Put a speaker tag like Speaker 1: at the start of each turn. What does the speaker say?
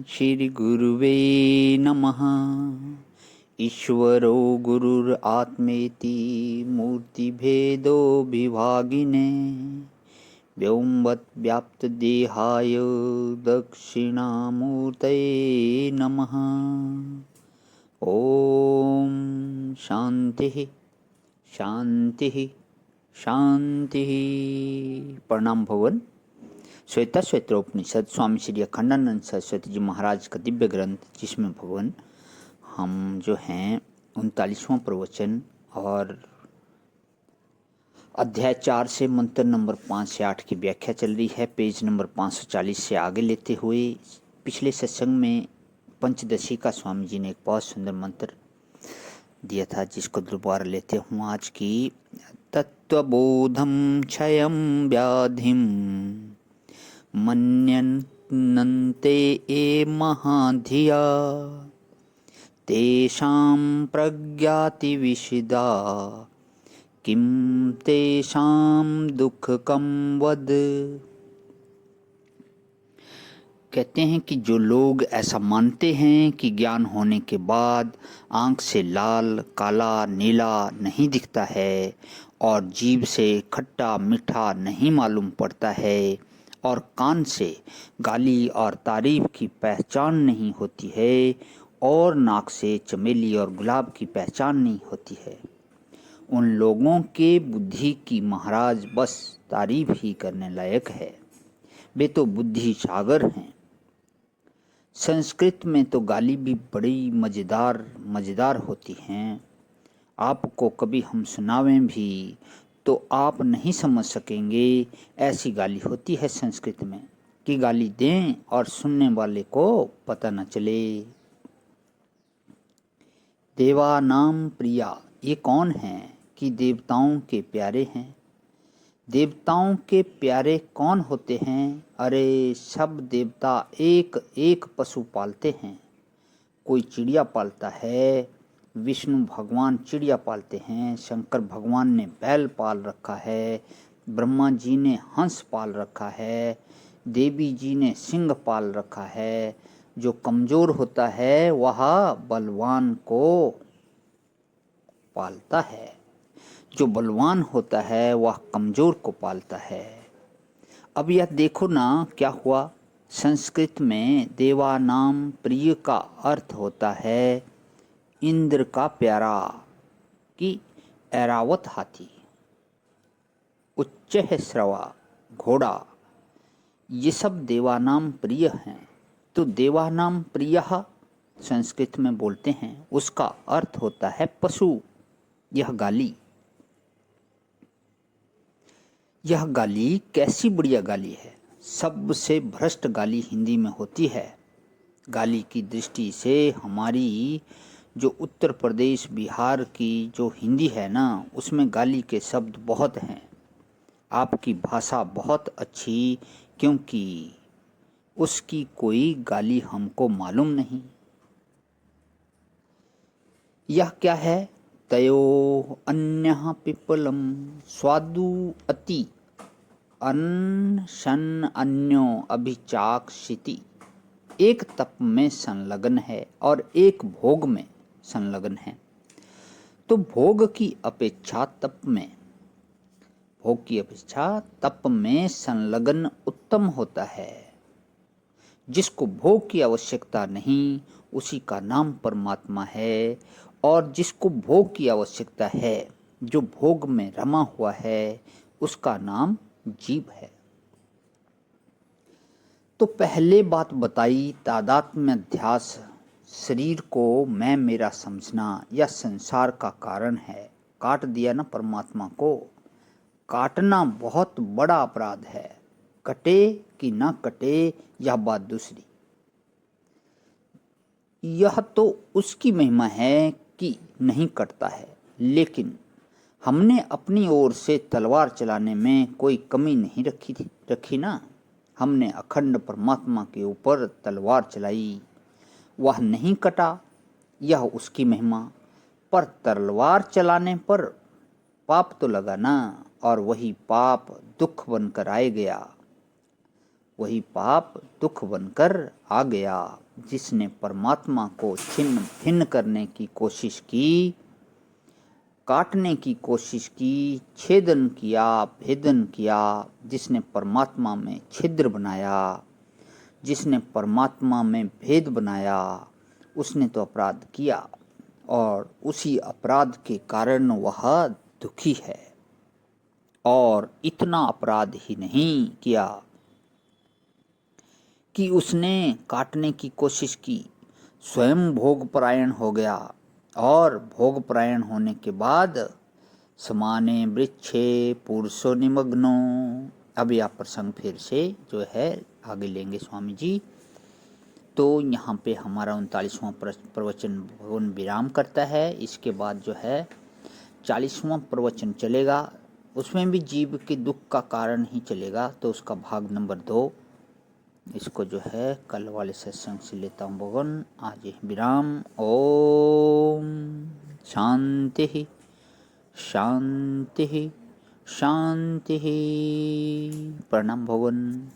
Speaker 1: श्री गुरुवे नमः। ईश्वरो गुरुरात्मेति मूर्तिभेदो विभागिने व्योमवद्व्याप्तदेहाय दक्षिणामूर्तये नमः। ओम शांति शांति शांति। प्रणाम भवन। श्वेता श्वेत्रोपनिषद स्वामी श्री अखंडानंद सरस्वती जी महाराज का दिव्य ग्रंथ, जिसमें भगवान हम जो हैं 39वां प्रवचन और अध्याय 4 से मंत्र नंबर 5 से 8 की व्याख्या चल रही है। पेज नंबर 540 से आगे लेते हुए पिछले सत्संग में पंचदशी का स्वामी जी ने एक बहुत सुंदर मंत्र दिया था, जिसको दोबारा लेते हूँ आज की। तत्वबोधम क्षयं व्याधिम मन्यन्ते ये महाधिया तेषां प्रज्ञातिविशदा किं तेषां दुःखकं वद। कहते हैं कि जो लोग ऐसा मानते हैं कि ज्ञान होने के बाद आँख से लाल काला नीला नहीं दिखता है और जीभ से खट्टा मीठा नहीं मालूम पड़ता है और कान से गाली और तारीफ की पहचान नहीं होती है और नाक से चमेली और गुलाब की पहचान नहीं होती है, उन लोगों के बुद्धि की महाराज बस तारीफ ही करने लायक है। वे तो बुद्धि सागर हैं। संस्कृत में तो गाली भी बड़ी मज़ेदार होती हैं। आपको कभी हम सुनावें भी तो आप नहीं समझ सकेंगे। ऐसी गाली होती है संस्कृत में कि गाली दें और सुनने वाले को पता न चले। देवानाम प्रिया, ये कौन हैं कि देवताओं के प्यारे हैं। देवताओं के प्यारे कौन होते हैं? अरे सब देवता एक एक पशु पालते हैं। कोई चिड़िया पालता है, विष्णु भगवान चिड़िया पालते हैं, शंकर भगवान ने बैल पाल रखा है, ब्रह्मा जी ने हंस पाल रखा है, देवी जी ने सिंह पाल रखा है। जो कमज़ोर होता है वह बलवान को पालता है, जो बलवान होता है वह कमज़ोर को पालता है। अब यह देखो ना क्या हुआ। संस्कृत में देवानाम प्रिय का अर्थ होता है इंद्र का प्यारा कि ऐरावत हाथी, उच्च श्रवा घोड़ा, ये सब देवानाम प्रिय हैं। तो देवानाम प्रिय संस्कृत में बोलते हैं, उसका अर्थ होता है पशु। यह गाली कैसी बढ़िया गाली है। सबसे भ्रष्ट गाली हिंदी में होती है। गाली की दृष्टि से हमारी जो उत्तर प्रदेश बिहार की जो हिंदी है ना, उसमें गाली के शब्द बहुत हैं। आपकी भाषा बहुत अच्छी, क्योंकि उसकी कोई गाली हमको मालूम नहीं। यह क्या है? तयो अन्यः पिप्पलम स्वादु अति अन्न शन अन्यो अभिचाक्षिति। एक तप में संलग्न है और एक भोग में संलग्न है। तो भोग की अपेक्षा तप में संलग्न उत्तम होता है। जिसको भोग की आवश्यकता नहीं उसी का नाम परमात्मा है, और जिसको भोग की आवश्यकता है, जो भोग में रमा हुआ है, उसका नाम जीव है। तो पहले बात बताई तादात्म्य अध्यास, शरीर को मैं मेरा समझना या संसार का कारण है। काट दिया ना परमात्मा को। काटना बहुत बड़ा अपराध है। कटे कि ना कटे यह बात दूसरी। यह तो उसकी महिमा है कि नहीं कटता है, लेकिन हमने अपनी ओर से तलवार चलाने में कोई कमी नहीं रखी ना। हमने अखंड परमात्मा के ऊपर तलवार चलाई, वह नहीं कटा, यह उसकी महिमा। पर तलवार चलाने पर पाप तो लगा ना, और वही पाप दुख बनकर आए गया। वही पाप दुख बनकर आ गया। जिसने परमात्मा को छिन्न भिन्न करने की कोशिश की, काटने की कोशिश की, छेदन किया, भेदन किया, जिसने परमात्मा में छिद्र बनाया, जिसने परमात्मा में भेद बनाया, उसने तो अपराध किया और उसी अपराध के कारण वह दुखी है। और इतना अपराध ही नहीं किया कि उसने काटने की कोशिश की, स्वयं भोगपरायण हो गया और भोगपरायण होने के बाद समाने वृक्षे पुरुषो निमग्नो। अब यह प्रसंग फिर से जो है आगे लेंगे स्वामी जी। तो यहाँ पे हमारा 39वां प्रवचन भगवान विराम करता है। इसके बाद जो है 40वां प्रवचन चलेगा, उसमें भी जीव के दुख का कारण ही चलेगा। तो उसका भाग नंबर 2 इसको जो है कल वाले सत्संग से लेता हूँ भगवान। आज विराम। ओम शांति शांति शांति। प्रणाम भगवान।